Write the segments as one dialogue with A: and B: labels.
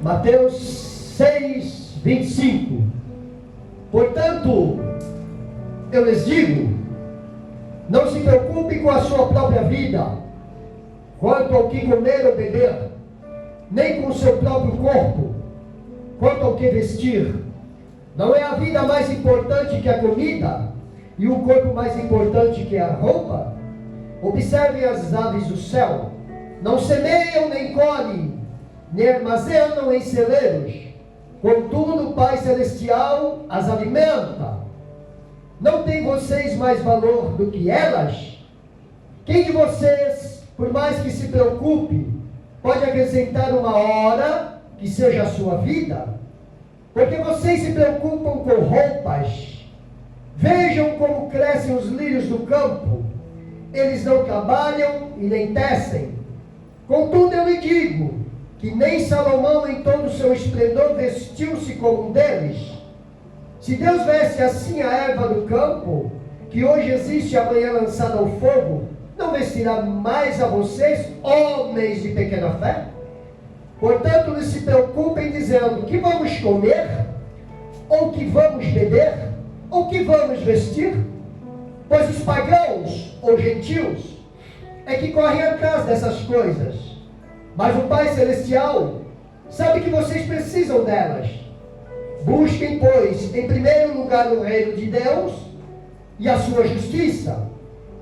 A: Mateus 6, 25. Portanto, eu lhes digo, não se preocupe com a sua própria vida, quanto ao que comer ou beber, nem com o seu próprio corpo, quanto ao que vestir. Não é a vida mais importante que a comida, e o corpo mais importante que a roupa? Observe as aves do céu, não semeiam nem colhem, nem armazenam em celeiros, contudo o Pai Celestial as alimenta. Não tem vocês mais valor do que elas? Quem de vocês, por mais que se preocupe, pode acrescentar uma hora que seja a sua vida? Porque vocês se preocupam com roupas. Vejam como crescem os lírios do campo. Eles não trabalham e nem tecem. Contudo eu lhe digo, que nem Salomão em todo o seu esplendor vestiu-se como um deles. Se Deus veste assim a erva do campo, que hoje existe e amanhã lançada ao fogo, não vestirá mais a vocês, homens de pequena fé? Portanto, não se preocupem dizendo, que vamos comer? Ou que vamos beber? Ou que vamos vestir? Pois os pagãos, ou gentios, é que correm atrás dessas coisas. Mas o Pai Celestial sabe que vocês precisam delas. Busquem, pois, em primeiro lugar o reino de Deus e a sua justiça,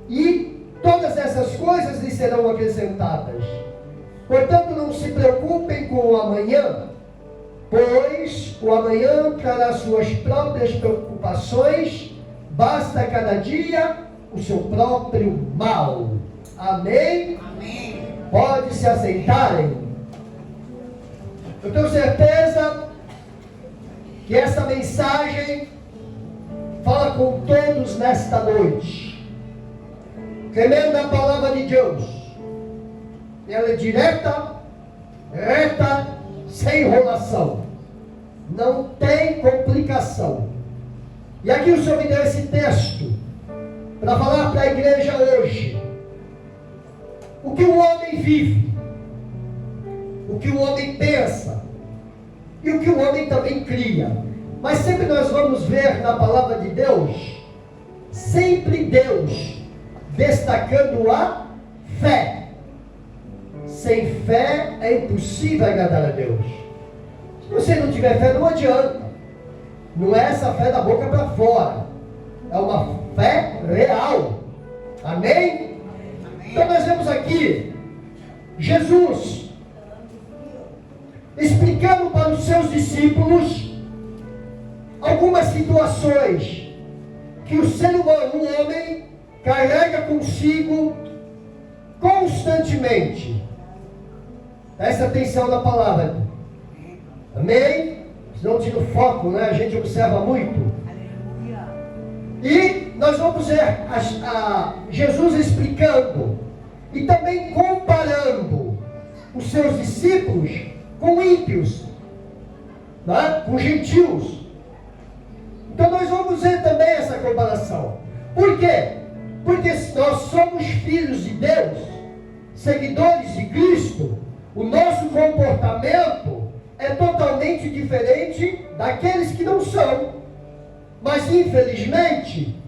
A: e todas essas coisas lhes serão acrescentadas. Portanto, não se preocupem com o amanhã, pois o amanhã trará suas próprias preocupações, basta cada dia o seu próprio mal. Amém?
B: Amém.
A: Pode se aceitarem. Eu tenho certeza que essa mensagem fala com todos nesta noite. Tremenda palavra de Deus. Ela é direta, reta, sem enrolação. Não tem complicação. E aqui o Senhor me deu esse texto para falar para a igreja hoje. O que o homem vive, o que o homem pensa, e o que o homem também cria. Mas sempre nós vamos ver na palavra de Deus, sempre Deus destacando a fé. Sem fé é impossível agradar a Deus. Se você não tiver fé, não adianta. Não é essa fé da boca para fora, é uma fé real. Amém? Então nós vemos aqui Jesus explicando para os seus discípulos algumas situações que o ser humano, o homem, carrega consigo constantemente. Presta atenção na palavra. Amém? Senão tira o foco, né? A gente observa muito. E nós vamos ver Jesus explicando e também comparando os seus discípulos com ímpios, né? Com gentios. Então nós vamos ver também essa comparação. Por quê? Porque nós somos filhos de Deus, seguidores de Cristo, o nosso comportamento é totalmente diferente daqueles que não são. Mas infelizmente,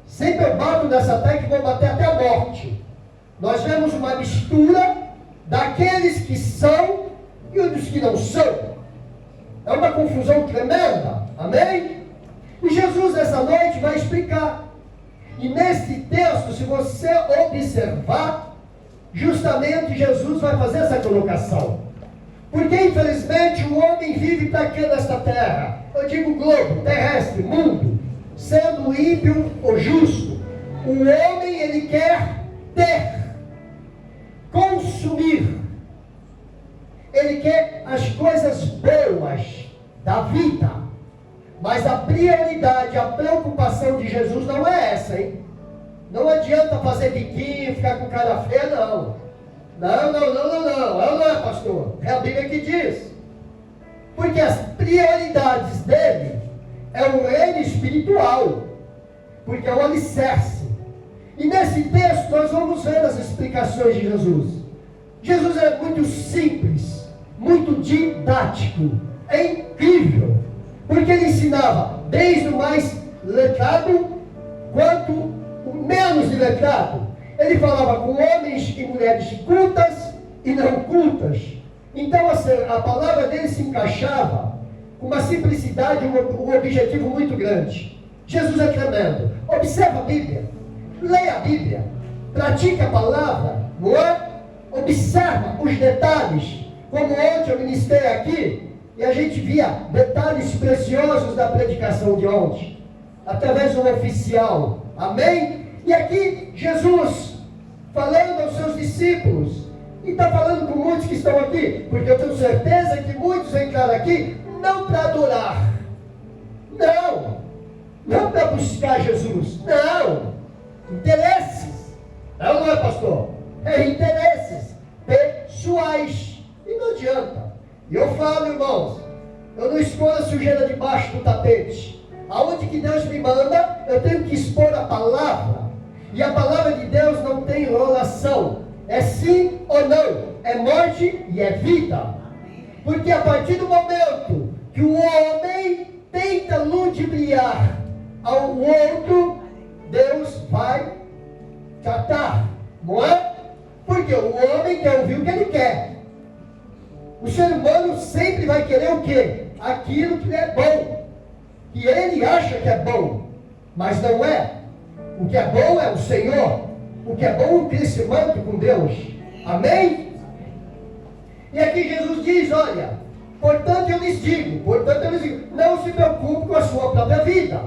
A: sempre eu bato nessa tecla e vou bater até a morte. Nós vemos uma mistura daqueles que são e dos que não são. É uma confusão tremenda. Amém? E Jesus essa noite vai explicar. E neste texto, se você observar, justamente Jesus vai fazer essa colocação. Porque infelizmente o homem vive para quê nesta terra? Eu digo globo, terrestre, mundo, sendo ímpio ou justo. O homem, ele quer ter, consumir. Ele quer as coisas boas da vida. Mas a prioridade, a preocupação de Jesus não é essa, hein? Não adianta fazer biquinho, ficar com cara feia, não. Não. Não é, pastor. É a Bíblia que diz. Porque as prioridades dele é o reino espiritual. Porque é o alicerce. E nesse texto nós vamos ver as explicações de Jesus. Jesus é muito simples. muito didático. É incrível, porque ele ensinava desde o mais letrado quanto o menos letrado. Ele falava com homens e mulheres cultas e não cultas. Então a palavra dele se encaixava com uma simplicidade, um objetivo muito grande. Jesus é tremendo. Observa a Bíblia, leia a Bíblia, pratica a palavra, não é? Observa os detalhes, como ontem eu ministrei aqui, e a gente via detalhes preciosos da predicação de ontem, através do oficial, amém? E aqui Jesus, falando aos seus discípulos, e está falando com muitos que estão aqui, porque eu tenho certeza que muitos entraram aqui, não para adorar, não para buscar Jesus, não, interesses, não é, pastor? É interesses pessoais, e não adianta. E eu falo, irmãos, eu não escondo a sujeira debaixo do tapete. Aonde que Deus me manda, eu tenho que expor a palavra, e a palavra de Deus não tem enrolação, é sim ou não, é morte e é vida. Porque a partir do momento que o homem tenta ludibriar ao outro, Deus vai tratar, não é? Porque o homem quer ouvir o que ele quer. O ser humano sempre vai querer o quê? Aquilo que é bom, que ele acha que é bom, mas não é. O que é bom é o Senhor. O que é bom é o crescimento com Deus. Amém? E aqui Jesus diz, olha, portanto eu lhes digo, não se preocupe com a sua própria vida,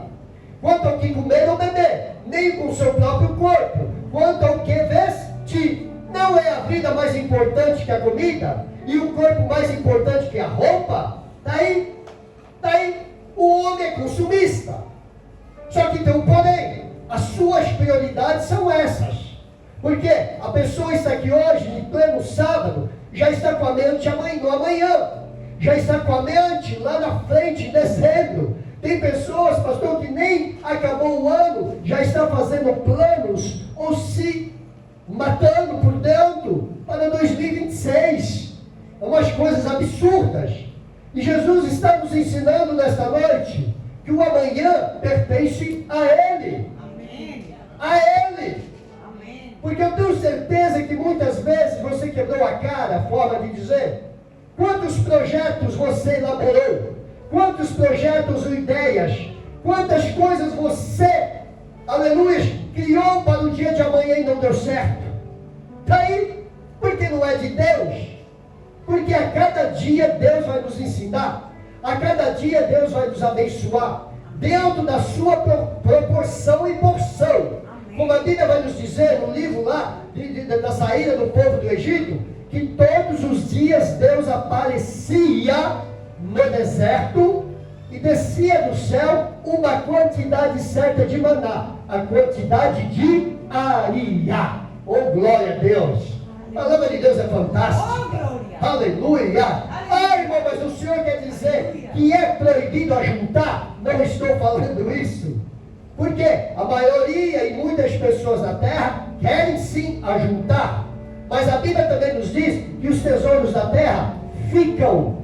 A: quanto ao que comer ou beber, nem com o seu próprio corpo, quanto ao que vestir. Não é a vida mais importante que a comida, e o corpo mais importante que a roupa? Está aí. O homem é consumista. Só que tem um porém, as suas prioridades são essas. Porque a pessoa está aqui hoje, em pleno sábado, já está com a mente no amanhã, já está com a mente lá na frente, em dezembro. Tem pessoas, pastor, que nem acabou o ano, já está fazendo planos, ou se matando por dentro para 2026. É umas coisas absurdas. E Jesus está nos ensinando nesta noite que o amanhã pertence a Ele. Amém. A Ele. Amém. Porque eu tenho certeza que muitas vezes você quebrou a cara, a forma de dizer. Quantos projetos você elaborou? Quantos projetos ou ideias? Quantas coisas você, aleluia, criou para o dia de amanhã e não deu certo? Está aí, porque não é de Deus. Porque a cada dia Deus vai nos ensinar, a cada dia Deus vai nos abençoar, dentro da sua proporção e porção. Como a Bíblia vai nos dizer no livro lá, da saída do povo do Egito, que todos os dias Deus aparecia no deserto e descia do céu uma quantidade certa de maná, a quantidade de areia. Oh, glória a Deus! A palavra de Deus é fantástica. Oh, aleluia! Ah, irmão, mas o Senhor quer dizer que é proibido ajuntar? Não estou falando isso. Porque a maioria e muitas pessoas na terra querem sim ajuntar. Mas a Bíblia também nos diz que os tesouros da terra ficam,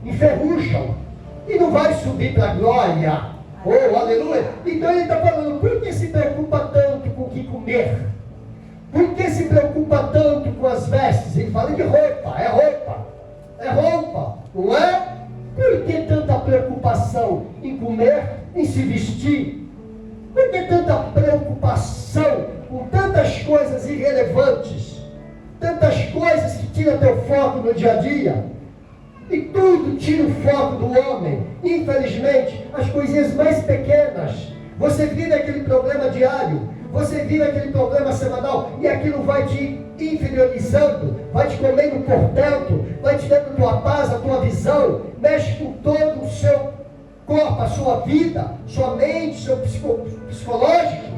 A: enferrujam. E não vai subir para a glória. Oh, aleluia! Então ele está falando, por que se preocupa tanto com o que comer? Por que se preocupa tanto com as vestes? Ele fala de roupa, é roupa, não é? Por que tanta preocupação em comer, em se vestir? Por que tanta preocupação com tantas coisas irrelevantes? Tantas coisas que tiram teu foco no dia a dia? E tudo tira o foco do homem. Infelizmente, as coisinhas mais pequenas. Você vive aquele problema diário, você vive aquele problema semanal, e aquilo vai te inferiorizando, vai te comendo por dentro, vai te dando a tua paz, a tua visão, mexe com todo o seu corpo, a sua vida, sua mente, seu psicológico.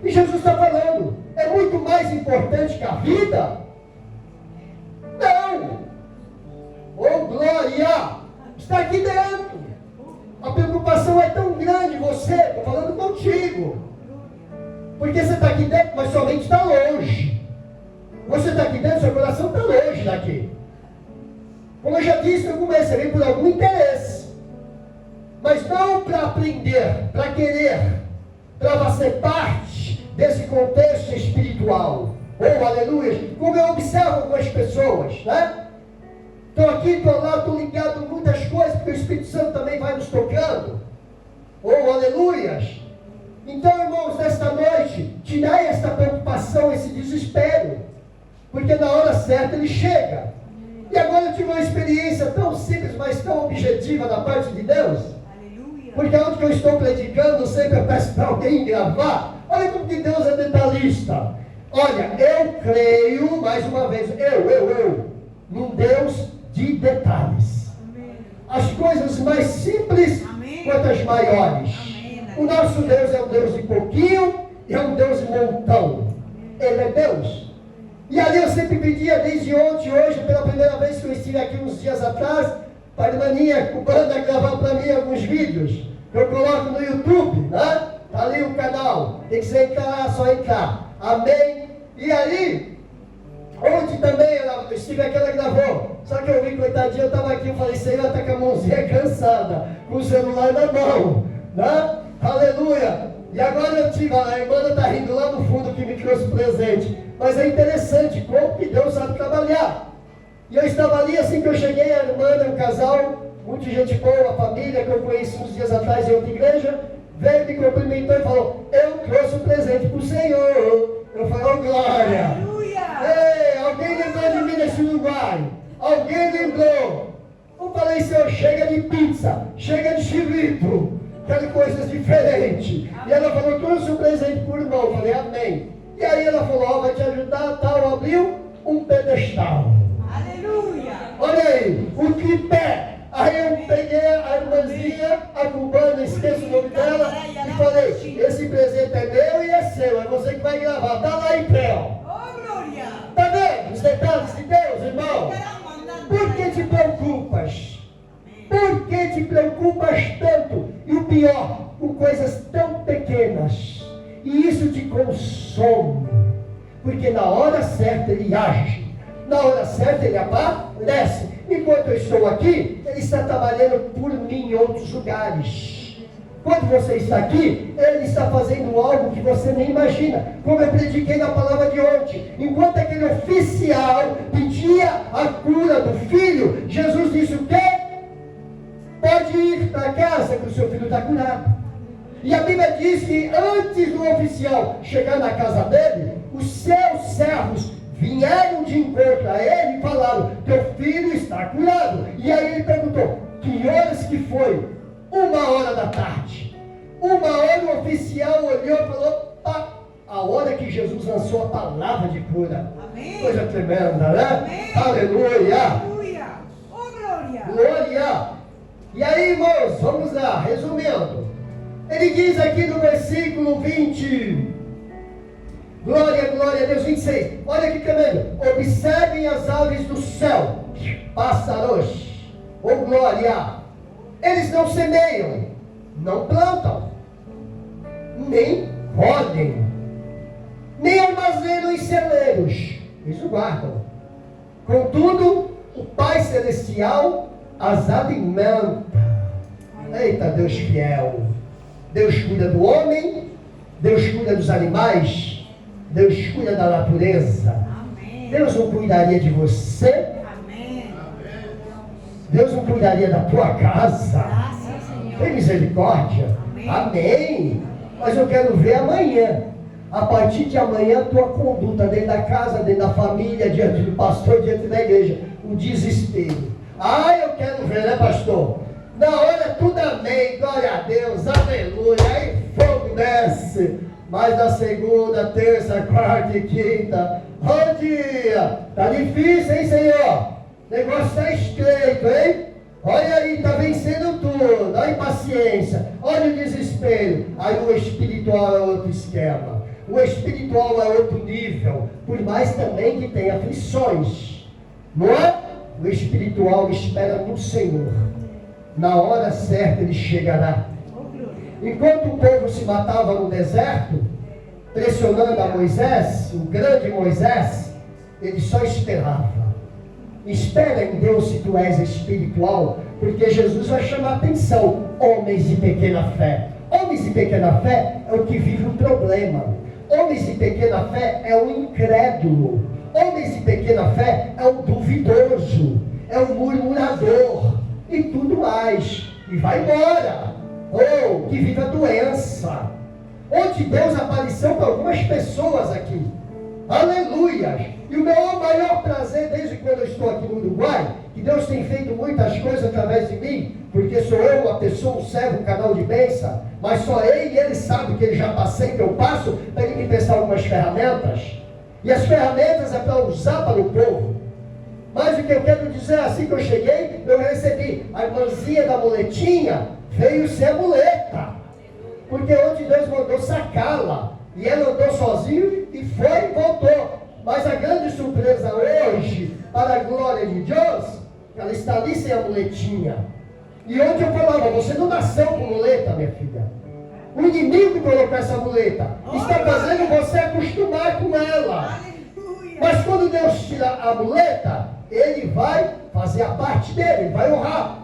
A: E Jesus está falando, é muito mais importante que a vida? Não! Oh, glória! Está aqui dentro. A preocupação é tão grande, você, estou falando contigo. Porque você está aqui dentro, mas sua mente está longe. Você está aqui dentro, seu coração está longe daqui. eu já disse no começo, vem por algum interesse. Mas não para aprender, para querer, para fazer parte desse contexto espiritual. Oh, aleluia! Como eu observo algumas pessoas, né? Estou aqui, estou lá, estou ligado em muitas coisas, porque o Espírito Santo também vai nos tocando. Oh, aleluias! Então, irmãos, nesta noite, tirai esta preocupação, esse desespero, porque na hora certa ele chega. E agora eu tive uma experiência tão simples, mas tão objetiva da parte de Deus. Aleluia. Porque onde que eu estou predicando, sempre eu peço para alguém gravar. Olha como que Deus é detalhista. Olha, eu creio, mais uma vez, num Deus de detalhes. Amém. As coisas mais simples, amém, quanto as maiores. Amém. O nosso Deus é um Deus de pouquinho e é um Deus de montão. Ele é Deus. E ali eu sempre pedia, desde ontem, hoje, pela primeira vez que eu estive aqui uns dias atrás, para a irmãinha cubana gravar para mim alguns vídeos, que eu coloco no YouTube, né? Está ali o canal, tem que ser entrar lá, só entrar. Amém? E ali, ontem também, eu estive aqui, ela gravou. Só que eu vi, coitadinha, eu estava aqui, eu falei, Senhor, está com a mãozinha cansada, com o celular na mão, né? Aleluia! E agora eu tive, a irmã está rindo lá no fundo que me trouxe presente. Mas é interessante como que Deus sabe trabalhar. E eu estava ali, assim que eu cheguei, a irmã, um casal, muita gente boa, a família que eu conheci uns dias atrás em outra igreja, veio, me cumprimentou e falou, eu trouxe um presente para o Senhor. Eu falei, oh glória! Aleluia! Ei, alguém lembrou de mim nesse lugar? Alguém lembrou? Eu falei, Senhor, chega de pizza, chega de chivito, quero coisas diferentes. Amém. E ela falou, trouxe um presente para o irmão. Eu falei, amém. E aí ela falou, ó, vai te ajudar, tal, abriu um pedestal. Aleluia! Olha aí, o tripé. Aí eu peguei a irmãzinha, a cubana, esqueço o nome dela, e falei, esse presente é meu e é seu, é você que vai gravar. Tá lá em pé, ó. Oh, glória! Tá vendo os detalhes de Deus, irmão? Por que te preocupas? Por que te preocupas tanto? E o pior, com coisas tão pequenas. E isso te consome. Porque na hora certa ele age. Na hora certa ele aparece. Enquanto eu estou aqui, ele está trabalhando por mim em outros lugares. Quando você está aqui, ele está fazendo algo que você nem imagina. Como eu prediquei na palavra de ontem. Enquanto aquele oficial pedia a cura do filho, Jesus disse o quê? Pode ir para casa que o seu filho está curado. E a Bíblia diz que antes do oficial chegar na casa dele, os seus servos vieram de encontro a ele e falaram, teu filho está curado. E aí ele perguntou, que horas que foi? 1h da tarde. 1h o oficial olhou e falou, pá, a hora que Jesus lançou a palavra de cura. Amém. Coisa tremenda, né? Amém. Aleluia. Aleluia. Oh, glória. Glória. E aí, irmãos, vamos lá, resumindo. Ele diz aqui no versículo 20, glória, glória a Deus, 26, olha que tremendo, observem as aves do céu, pássaros, oh glória, eles não semeiam, não plantam, nem colhem, nem armazenam em celeiros, eles o guardam, contudo, o Pai Celestial as alimenta. Eita, Deus fiel. Deus cuida do homem, Deus cuida dos animais, Deus cuida da natureza. Amém. Deus não cuidaria de você? Amém. Deus não cuidaria da tua casa? Tem misericórdia? Amém. Amém. Mas eu quero ver amanhã. A partir de amanhã, a tua conduta dentro da casa, dentro da família, diante do pastor, diante da igreja. O desespero. Ah, eu quero ver, né, pastor? Na hora tudo amém, glória a Deus, aleluia, aí fogo desce, mas na segunda, terça, quarta e quinta, bom dia, tá difícil, hein, Senhor? O negócio tá estreito, hein? Olha aí, tá vencendo tudo, olha a impaciência, olha o desespero, aí o espiritual é outro esquema, o espiritual é outro nível, por mais também que tenha aflições, não é? O espiritual espera no Senhor. Na hora certa ele chegará. Enquanto o povo se matava no deserto, pressionando a Moisés, o grande Moisés, ele só esperava. Espera em Deus se tu és espiritual, porque Jesus vai chamar a atenção. Homens de pequena fé. Homens de pequena fé é o que vive o problema. Homens de pequena fé é o incrédulo. Homens de pequena fé é o duvidoso, é o murmurador e tudo mais. E vai embora. Ou que vive a doença. Onde Deus apareceu para algumas pessoas aqui. Aleluia! E o meu maior prazer, desde quando eu estou aqui no Uruguai, que Deus tem feito muitas coisas através de mim, porque sou eu uma pessoa, um servo, um canal de bênção, mas só ele sabe que ele já passei, que eu passo, para ele me prestar algumas ferramentas. E as ferramentas é para usar para o povo. Mas o que eu quero dizer, assim que eu cheguei, eu recebi a irmãzinha da muletinha, veio ser muleta. Porque onde Deus mandou sacá-la, e ela andou sozinha e foi e voltou. Mas a grande surpresa hoje, para a glória de Deus, ela está ali sem a muletinha. E onde eu falava, você não nasceu com muleta, minha filha. O inimigo colocou essa muleta. Está fazendo você acostumar com ela. Mas quando Deus tira a muleta, ele vai fazer a parte dele, ele vai honrar.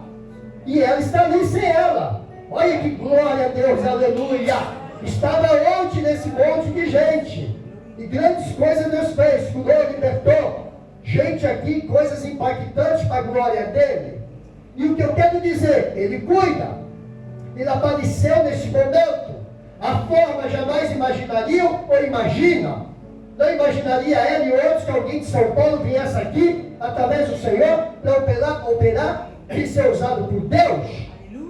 A: E ela está ali sem ela. Olha que glória a Deus, aleluia. Estava onde nesse monte de gente. E grandes coisas Deus fez, curou, libertou. Gente aqui, coisas impactantes para a glória dele. E o que eu quero dizer, ele cuida. Ele apareceu nesse momento. A forma jamais imaginariam ou imagina. Não imaginaria ela e outros que alguém de São Paulo viesse aqui, através do Senhor, para operar e ser usado por Deus.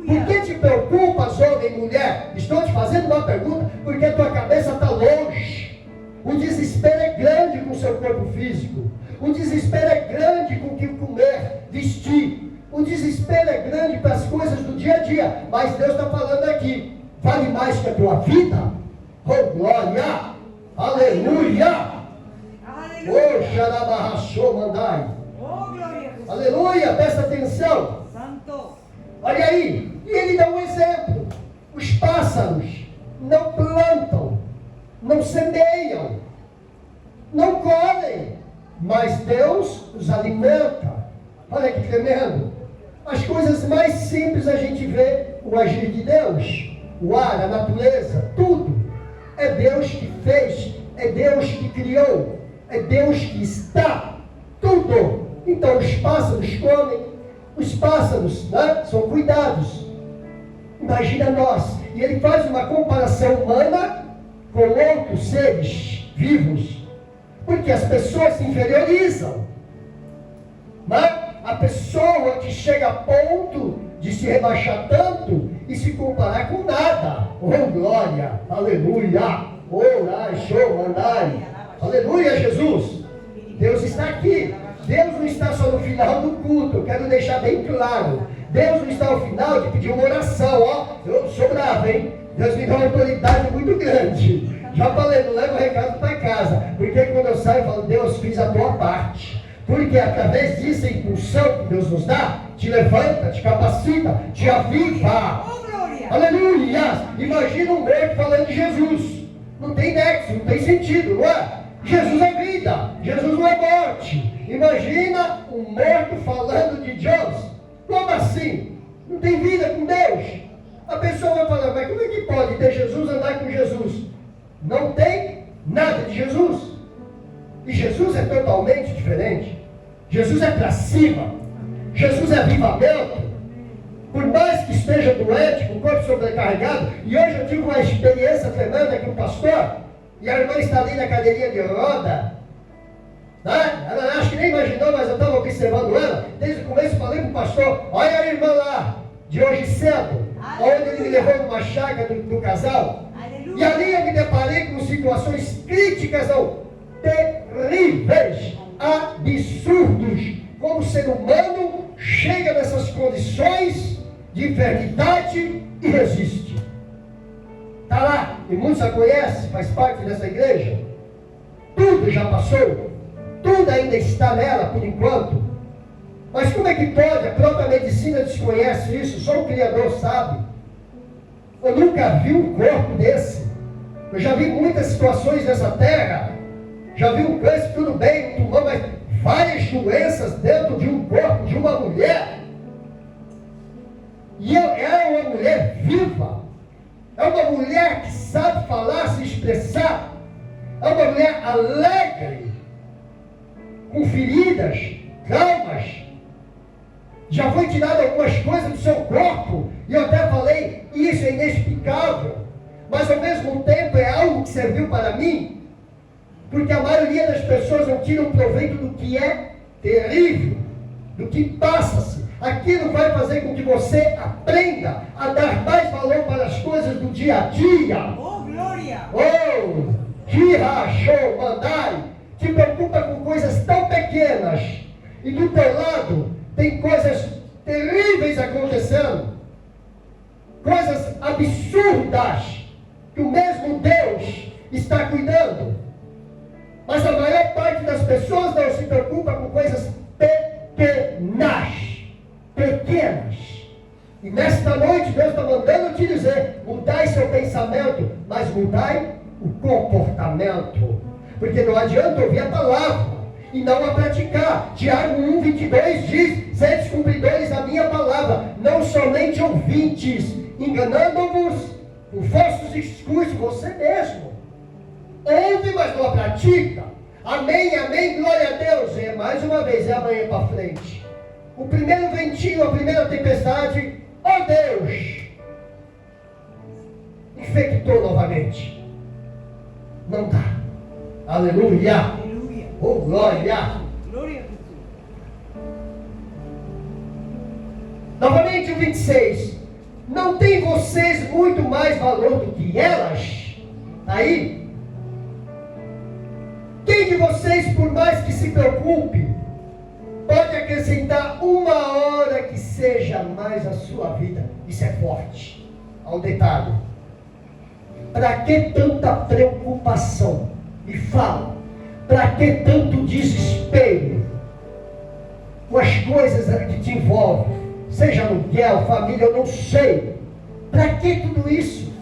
A: Por que te preocupas, homem e mulher? Estou te fazendo uma pergunta, porque a tua cabeça está longe. O desespero é grande com o seu corpo físico. O desespero é grande com o que comer, vestir. O desespero é grande para as coisas do dia a dia. Mas Deus está falando aqui. Vale mais que a tua vida? Oh, glória! Aleluia! Oh, xarabarrachou, mandai. Aleluia! Presta atenção. Olha aí. E ele dá um exemplo. Os pássaros não plantam, não semeiam, não colhem, mas Deus os alimenta. Olha que tremendo. As coisas mais simples a gente vê o agir de Deus. O ar, a natureza, tudo. É Deus que fez, é Deus que criou, é Deus que está. Tudo. Então os pássaros comem, os pássaros, né, são cuidados. Imagina nós. E ele faz uma comparação humana com outros seres vivos. Porque as pessoas se inferiorizam. Né? A pessoa que chega a ponto de se rebaixar tanto e se comparar com nada. Oh, glória! Aleluia! Oh, show, mandai! Aleluia, Jesus! Deus está aqui. Deus não está só no final do culto. Eu quero deixar bem claro. Deus não está ao final de pedir uma oração. Ó, eu sou bravo, hein? Deus me dá uma autoridade muito grande. Já falei, não levo o recado para casa. Porque quando eu saio, eu falo, Deus, fiz a tua parte. Porque através disso, a impulsão que Deus nos dá, te levanta, te capacita, te aviva. Aleluia! Imagina um morto falando de Jesus. Não tem nexo, não tem sentido, não é? Jesus é vida, Jesus não é morte. Imagina um morto falando de Deus. Como assim? Não tem vida com Deus. A pessoa vai falar, mas como é que pode ter Jesus, andar com Jesus? Não tem nada de Jesus. E Jesus é totalmente diferente. Jesus é para cima. Jesus é avivamento. Por mais que esteja doente, com o corpo sobrecarregado, e hoje eu tive uma experiência tremenda com o pastor, e a irmã está ali na cadeirinha de roda, né? Ela acho que nem imaginou, mas eu estava observando ela, desde o começo falei para o pastor, olha a irmã lá, de hoje cedo, onde ele me levou numa chácara do casal, e ali eu me deparei com situações críticas, não, terríveis, absurdos, como o ser humano chega nessas condições de enfermidade e resiste. Está lá, e muitos já conhecem, faz parte dessa igreja. Tudo já passou, tudo ainda está nela por enquanto. Mas como é que pode? A própria medicina desconhece isso, só o Criador sabe. Eu nunca vi um corpo desse. Eu já vi muitas situações nessa terra. Já vi um câncer, tudo bem, um tumor, mas várias doenças dentro de um corpo de uma mulher. E ela é uma mulher viva. É uma mulher que sabe falar, se expressar. É uma mulher alegre, com feridas, traumas. Já foi tirado algumas coisas do seu corpo. E eu até falei, isso é inexplicável. Mas ao mesmo tempo é algo que serviu para mim. Porque a maioria das pessoas não tiram proveito do que é terrível, do que passa-se. Aquilo vai fazer com que você aprenda a dar mais valor para as coisas do dia a dia.
B: Oh, glória!
A: Oh, Kira, show, mandai. Te preocupa com coisas tão pequenas. E do teu lado tem coisas terríveis acontecendo. Coisas absurdas que o mesmo Deus está cuidando. Mas a maior parte das pessoas não se preocupa com coisas pequenas. E nesta noite Deus está mandando te dizer, mudai seu pensamento, mas mudai o comportamento. Porque não adianta ouvir a palavra e não a praticar. Tiago 1:22 diz, sedes cumpridores da minha palavra, não somente ouvintes, enganando-vos com falsos discursos, você mesmo. Ouve, mas não a pratica. Amém, amém, glória a Deus. E mais uma vez, é amanhã para frente. O primeiro ventinho, a primeira tempestade, oh Deus, infectou novamente. Não dá. Aleluia.
B: Aleluia!
A: Oh glória.
B: Glória a Jesus!
A: Novamente o 26. Não tem vocês muito mais valor do que elas? Aí. Quem de vocês, por mais que se preocupe, pode acrescentar uma hora que seja mais a sua vida? Isso é forte. Ao detalhe. Para que tanta preocupação? E fala, para que tanto desespero com as coisas que te envolvem? Seja aluguel, família, eu não sei. Para que tudo isso?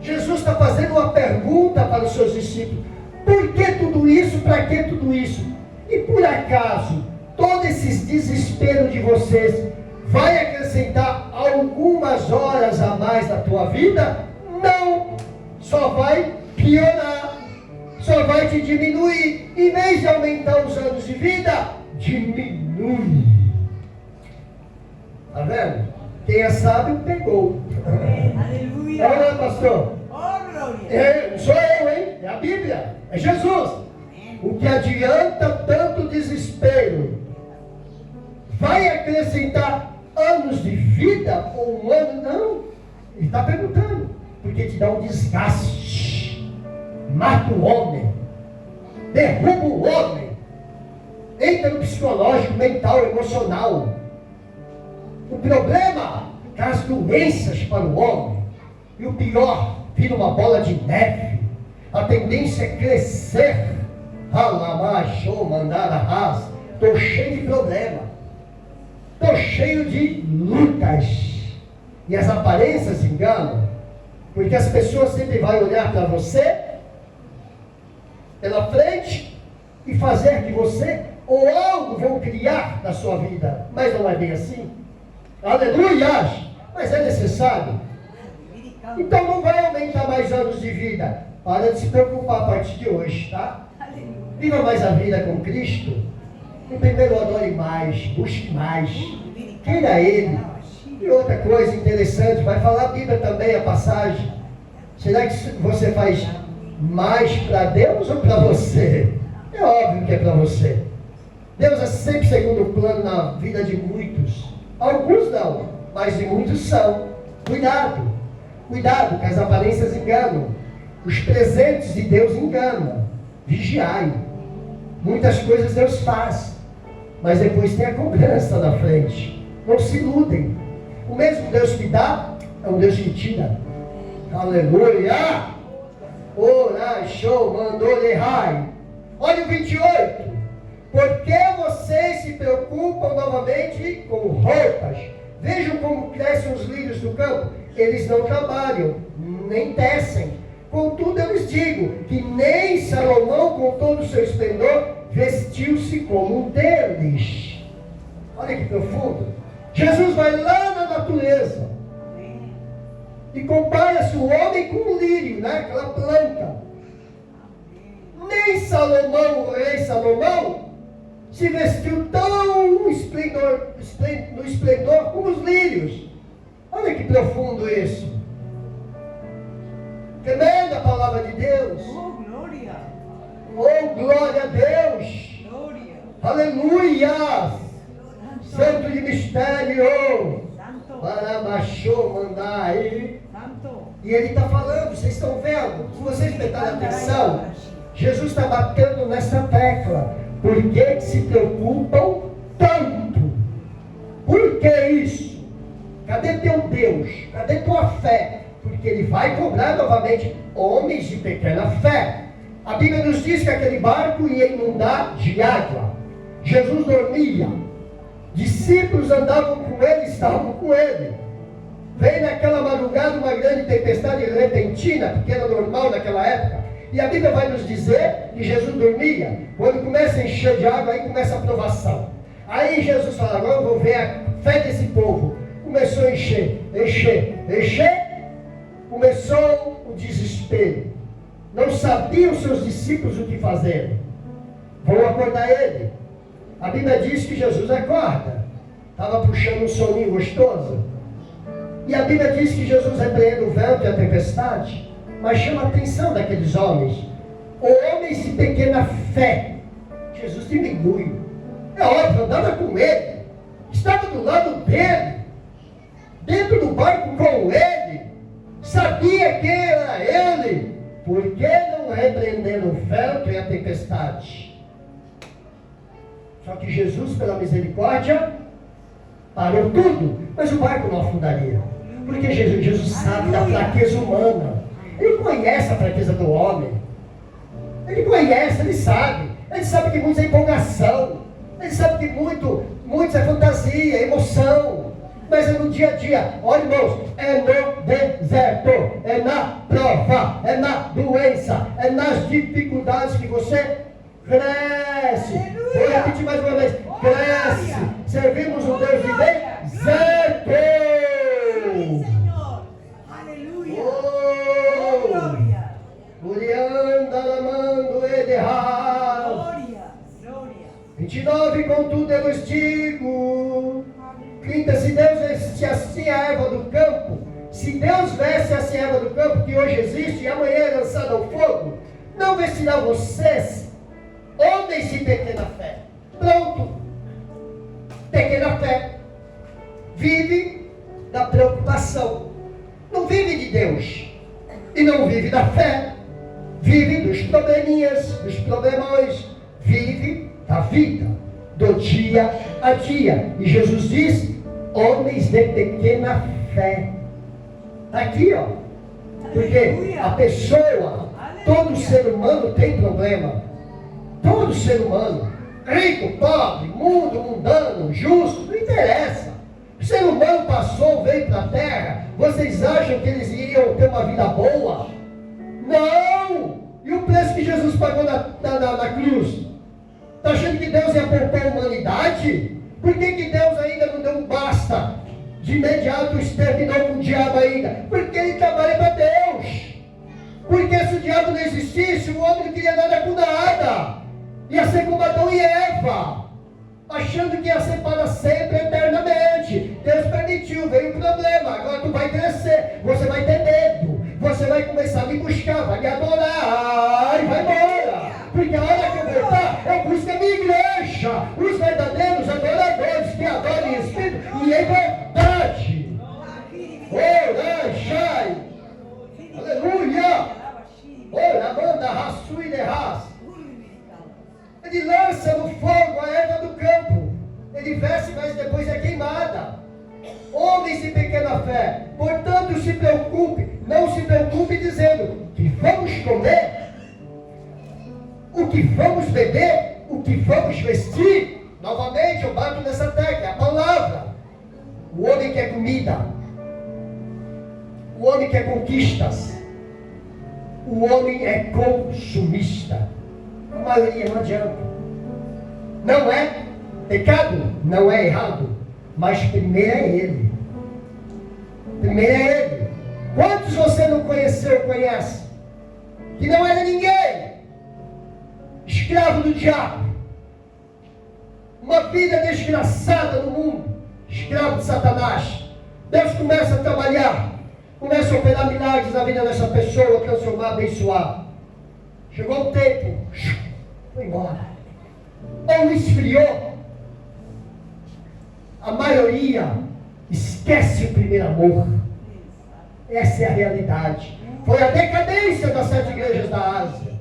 A: Jesus está fazendo uma pergunta para os seus discípulos. Por que tudo isso? Para que tudo isso? E por acaso, todo esse desespero de vocês vai acrescentar algumas horas a mais na tua vida? Não! Só vai piorar. Só vai te diminuir. Em vez de aumentar os anos de vida, diminui. Está vendo? Quem é sábio pegou.
B: Aleluia!
A: Olha, pastor.
B: Oh, glória!
A: Não sou eu, hein? É a Bíblia. É Jesus. O que adianta tanto desespero? Vai acrescentar anos de vida ou um ano? Não. Ele está perguntando. Porque te dá um desgaste. Mata o homem. Derruba o homem. Entra no psicológico, mental, emocional. O problema traz doenças para o homem. E o pior, vira uma bola de neve. A tendência é crescer. Alamachou, mandar arras. Estou cheio de problema. Estou cheio de lutas. E as aparências enganam. Porque as pessoas sempre vão olhar para você pela frente e fazer de você ou algo vão criar na sua vida. Mas não é bem assim. Aleluia! Mas é necessário. Então não vai aumentar mais anos de vida. Para de se preocupar a partir de hoje, tá? Viva mais a vida com Cristo. E primeiro adore mais, busque mais. Queira Ele. E outra coisa interessante, vai falar a Bíblia também, a passagem. Será que você faz mais para Deus ou para você? É óbvio que é para você. Deus é sempre segundo plano na vida de muitos. Alguns não, mas de muitos são. Cuidado. Cuidado, que as aparências enganam. Os presentes de Deus enganam. Vigiai. Muitas coisas Deus faz, mas depois tem a cobrança na frente. Não se iludem. O mesmo Deus que dá, é um Deus que tira. Aleluia! Ora, show, mandou lehai. Olha o 28. Por que vocês se preocupam novamente com roupas? Vejam como crescem os lírios do campo. Eles não trabalham, nem tecem. Contudo, eu lhes digo que nem Salomão, com todo o seu esplendor, vestiu-se como um deles. Olha que profundo. Jesus vai lá na natureza e compara-se o homem com o lírio, né? Aquela planta. Nem Salomão, o rei Salomão, se vestiu tão no esplendor como os lírios. Olha que profundo isso. Tremenda a palavra de Deus.
B: Oh, glória.
A: Oh, glória a Deus.
B: Glória.
A: Aleluia. Santo de mistério.
B: Santo.
A: Paramachou mandai.
B: Santo.
A: E ele está falando, vocês estão vendo? Se vocês prestarem atenção, Jesus está batendo nessa tecla. Por que se preocupam tanto? Por que isso? Cadê teu Deus? Cadê tua fé? Porque ele vai cobrar novamente homens de pequena fé. A Bíblia nos diz que aquele barco ia inundar de água. Jesus dormia. Discípulos andavam com ele, estavam com ele. Veio naquela madrugada uma grande tempestade repentina, porque era normal naquela época. E a Bíblia vai nos dizer que Jesus dormia. Quando começa a encher de água, aí começa a provação. Aí Jesus fala, agora eu vou ver a fé desse povo. Começou a encher. Começou o desespero. Não sabiam seus discípulos o que fazer. Vão acordar ele. A Bíblia diz que Jesus acorda. Estava puxando um soninho gostoso. E a Bíblia diz que Jesus repreende o vento e a tempestade. Mas chama a atenção daqueles homens. Homens de pequena fé. Jesus diminui. É óbvio, andava com ele. Estava do lado dele. Dentro do barco com ele. Sabia que era ele. Por que não repreender o vento e a tempestade? Só que Jesus, pela misericórdia, parou tudo. Mas o barco não afundaria. Porque Jesus sabe da fraqueza humana. Ele conhece a fraqueza do homem. Ele conhece, ele sabe. Ele sabe que muitos é empolgação. Ele sabe que muitos é fantasia, emoção. Mas é no dia a dia. Olha, irmãos, é no deserto, é na prova, é na doença, é nas dificuldades que você cresce. Vou repetir mais uma vez. Cresce. Servimos um Deus de deserto.
B: Sim, Senhor. Aleluia.
A: Oh,
B: Glória.
A: Glorianda lamando ederrar.
B: Glória. Glória.
A: 29, contudo eu vos digo. 30, se Deus veste assim a erva do campo, se Deus veste assim a erva do campo, que hoje existe e amanhã é lançada ao fogo, não vestirá vocês, homens de pequena fé. Pronto. Pequena fé. Vive da preocupação. Não vive de Deus. E não vive da fé. Vive dos probleminhas, dos problemões. Vive da vida, do dia a dia. E Jesus diz, homens de pequena fé. Está aqui, ó. Porque a pessoa, todo ser humano tem problema. Todo ser humano. Rico, pobre, mundo, mundano, justo, não interessa. O ser humano passou, veio para a terra. Vocês acham que eles iriam ter uma vida boa? Não! E o preço que Jesus pagou na cruz? Está achando que Deus ia poupar a humanidade? Por que Deus ainda não deu um basta? De imediato exterminou com o diabo ainda? Porque ele trabalha para Deus. Porque se o diabo não existisse, o homem não queria nada com nada. Ia ser como Adão e Eva, achando que ia ser para sempre, eternamente. Deus permitiu, veio o problema. Agora tu vai crescer, você vai ter medo, você vai começar a me buscar, vai me adorar e vai embora. Porque a hora que eu voltar, eu busco a minha igreja, os verdadeiros adoradores que adoram em espírito e em verdade. Orajai, aleluia. Ora, manda, raçu e derras. Ele lança no fogo a erva do campo. Ele veste, mas depois é queimada. Homens de pequena fé, portanto se preocupe, não se preocupe dizendo que vamos comer, o que vamos beber, o que vamos vestir. Novamente eu bato nessa tecla, é a palavra. O homem quer comida, o homem quer conquistas, o homem é consumista. A maioria não adianta. Não é pecado, não é errado, mas primeiro é Ele. Primeiro é Ele. Quantos você não conheceu, conhece? Que não era ninguém, escravo do diabo, uma vida desgraçada no mundo, escravo de Satanás. Deus começa a trabalhar, começa a operar milagres na vida dessa pessoa, transformar, abençoar. Chegou o tempo, foi embora. Ou esfriou. A maioria esquece o primeiro amor. Essa é a realidade. Foi a decadência das 7 igrejas da Ásia.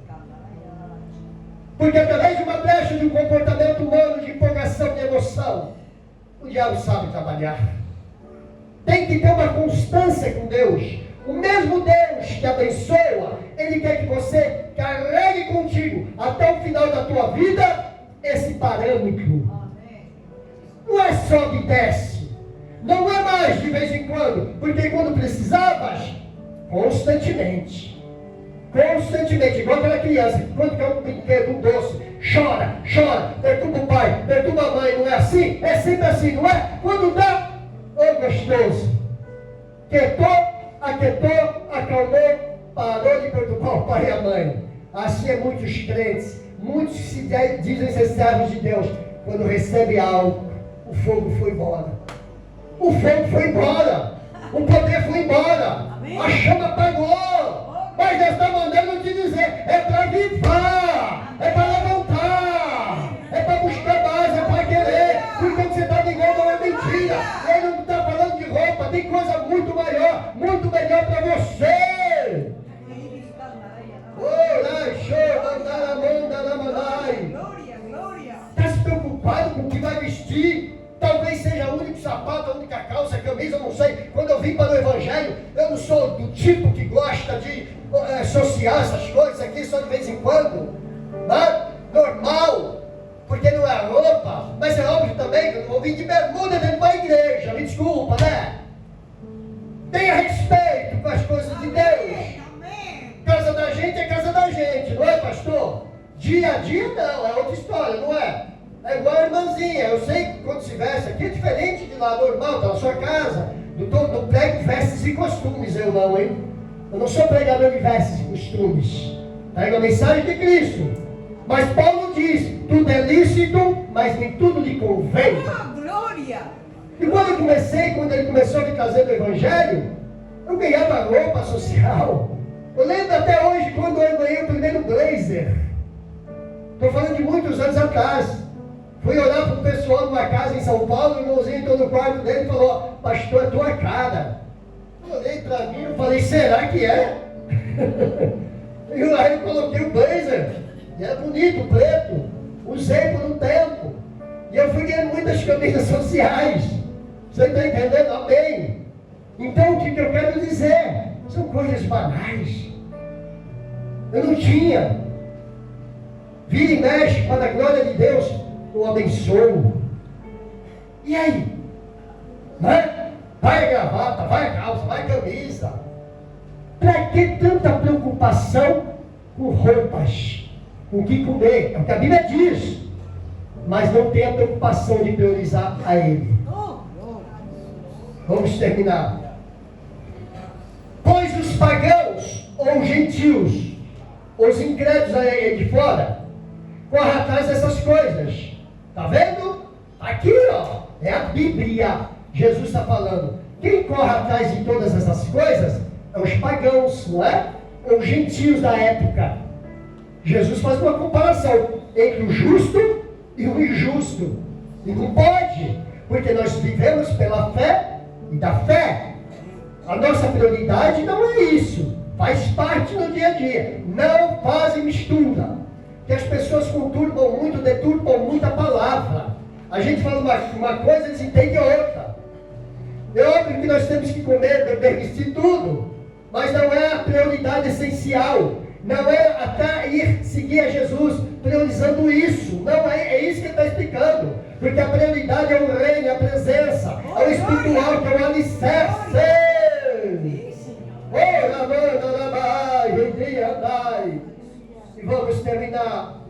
A: Porque através de uma brecha de um comportamento humano, de empolgação, de emoção, o diabo sabe trabalhar. Tem que ter uma constância com Deus. O mesmo Deus que abençoa, Ele quer que você carregue contigo até o final da tua vida esse parâmetro. Não é só que desce. Não é mais de vez em quando. Porque quando precisavas, constantemente. Constantemente. Igual aquela criança que quando quer um brinquedo, um doce, chora, chora, perturba o pai, perturba a mãe. Não é assim? É sempre assim, não é? Quando dá, gostoso. Aquietou, acalmou, parou de perturbar o pai e a mãe. Assim é muitos crentes, muitos que se dizem ser servos de Deus, quando recebe algo, o fogo foi embora. O fogo foi embora. O poder foi embora. A chama apagou. Mas Deus está mandando te dizer, é para avivar, é para levantar, é para buscar mais, é para querer. Porque o que você está ligando não é mentira. Ele não está falando de roupa, tem coisa muito maior, muito melhor para você. Está se preocupado com o que vai vestir? Talvez seja o único sapato, a única calça, a camisa, eu não sei. Quando eu vim para o Evangelho, eu não sou do tipo que gosta de associar essas coisas aqui só de vez em quando. Né? Normal, porque não é roupa. Mas é óbvio também que eu não vou vir de bermuda dentro da igreja, me desculpa, né? Tenha respeito com as coisas de Deus. Casa da gente é casa da gente, não é, pastor? Dia a dia não, é outra história, não é? É igual a irmãzinha, eu sei que quando se veste aqui é diferente de lá, normal, está na sua casa. Não prego vestes e costumes, eu não, hein? Eu não sou pregador de vestes e costumes. Prego a mensagem de Cristo. Mas Paulo diz, tudo é lícito, mas nem tudo lhe convém.
B: Glória!
A: E quando ele começou a me trazer do Evangelho, eu ganhava roupa social. Eu lembro até hoje quando eu ganhei o primeiro blazer. Estou falando de muitos anos atrás. Fui olhar para o pessoal de uma casa em São Paulo, o irmãozinho entrou no quarto dele e falou, pastor, é tua cara. Eu olhei para mim e falei, será que é? E aí eu coloquei o blazer, e era bonito, preto, usei por um tempo. E eu fui ganhando muitas camisas sociais. Você está entendendo? Amém. Então o que eu quero dizer? São coisas banais. Eu não tinha. Vira e mexe, para a glória de Deus, eu abençoo. E aí? Né? Vai a gravata, vai a calça, vai a camisa. Para que tanta preocupação com roupas? Com o que comer? É o que a Bíblia diz. Mas não tem a preocupação de priorizar a Ele. Vamos terminar. Pois os pagãos ou gentios, os incrédulos aí de fora, correm atrás dessas coisas. Está vendo? Aqui, ó, é a Bíblia. Jesus está falando. Quem corre atrás de todas essas coisas é os pagãos, não é? Ou gentios da época. Jesus faz uma comparação entre o justo e o injusto. E não pode, porque nós vivemos pela fé e da fé. A nossa prioridade não é isso. Faz parte no dia a dia. Não fazem mistura. Que as pessoas conturbam muito, deturpam muito a palavra. A gente fala uma coisa e eles entendem outra. É óbvio que nós temos que comer, beber, vestir tudo. Mas não é a prioridade essencial. Não é até ir seguir a Jesus priorizando isso. Não é isso que ele está explicando. Porque a prioridade é o reino, é a presença, é o espiritual, que é o alicerce. E vamos terminar.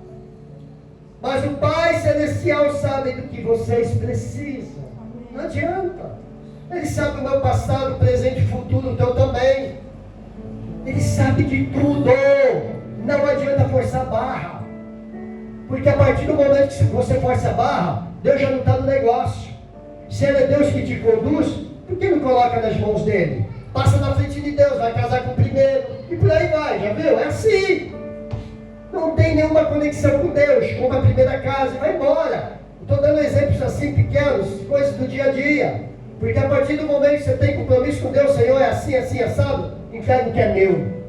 A: Mas o Pai Celestial sabe do que vocês precisam. Não adianta. Ele sabe o meu passado, presente e futuro, o teu também. Ele sabe de tudo. Não adianta forçar a barra. Porque a partir do momento que você força a barra, Deus já não está no negócio. Se Ele é Deus que te conduz, por que não coloca nas mãos dele? Passa na frente de Deus, vai casar com o primeiro, e por aí vai, já viu? É assim. Não tem nenhuma conexão com Deus. Compra a primeira casa e vai embora. Estou dando exemplos assim pequenos, coisas do dia a dia. Porque a partir do momento que você tem compromisso com Deus, Senhor, é assim, assim, assado, entrega o que é meu.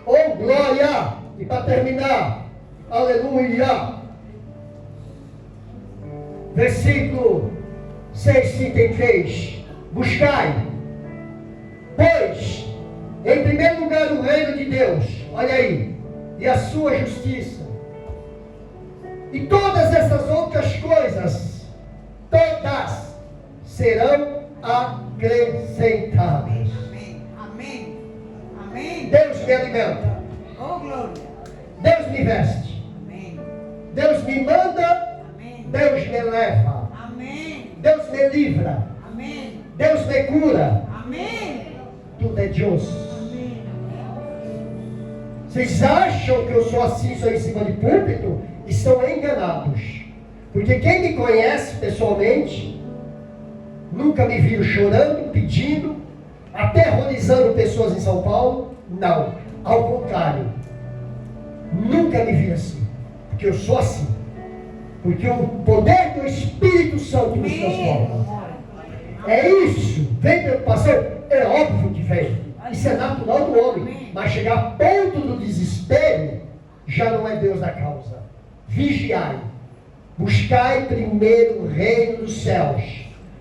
A: Oh, glória! E para terminar, aleluia! Versículo 6:33. Buscai, pois, em primeiro lugar o reino de Deus, olha aí, e a sua justiça, e todas essas outras coisas, todas serão acrescentadas.
B: Amém. Amém. Amém.
A: Deus me alimenta,
B: Oh, glória.
A: Deus me veste,
B: Amém.
A: Deus me manda,
B: Amém.
A: Deus me leva,
B: Amém.
A: Deus me livra,
B: Amém.
A: Deus me cura,
B: Amém.
A: tudo é Deus.
B: Amém.
A: Vocês acham que eu sou assim só em cima de púlpito? Estão enganados. Porque quem me conhece pessoalmente, nunca me viu chorando, pedindo, aterrorizando pessoas em São Paulo. Não, ao contrário. Nunca me viu assim. Porque eu sou assim. Porque o poder do Espírito Santo nos transforma. É isso. Vem preocupação? É óbvio que vem. Isso é natural do homem. Mas chegar a ponto do desespero, já não é Deus da causa. Vigiai. Buscai primeiro o reino dos céus.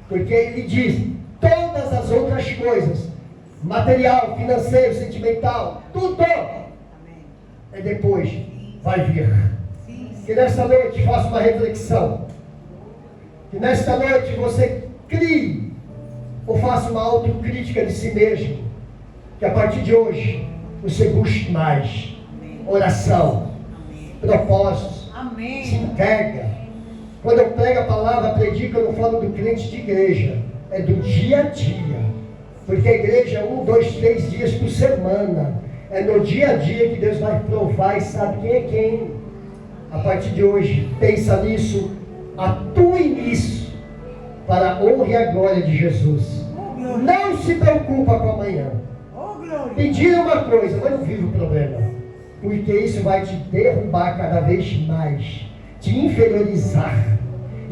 A: Porque ele diz, todas as outras coisas, material, financeiro, sentimental, tudo, é depois, vai vir. Que nesta noite faça uma reflexão. Que nesta noite você crie, ou faça uma autocrítica de si mesmo. Que a partir de hoje, você busque mais oração, propósitos, se entrega. Quando eu prego a palavra, predico, eu não falo do crente de igreja, é do dia a dia. Porque a igreja é 1, 2, 3 dias por semana. É no dia a dia que Deus vai provar e sabe quem é quem. A partir de hoje, pensa nisso, atue nisso, para a honra e a glória de Jesus. Não se preocupa com amanhã. Pedir uma coisa, mas não vive o problema. Porque isso vai te derrubar cada vez mais, te inferiorizar.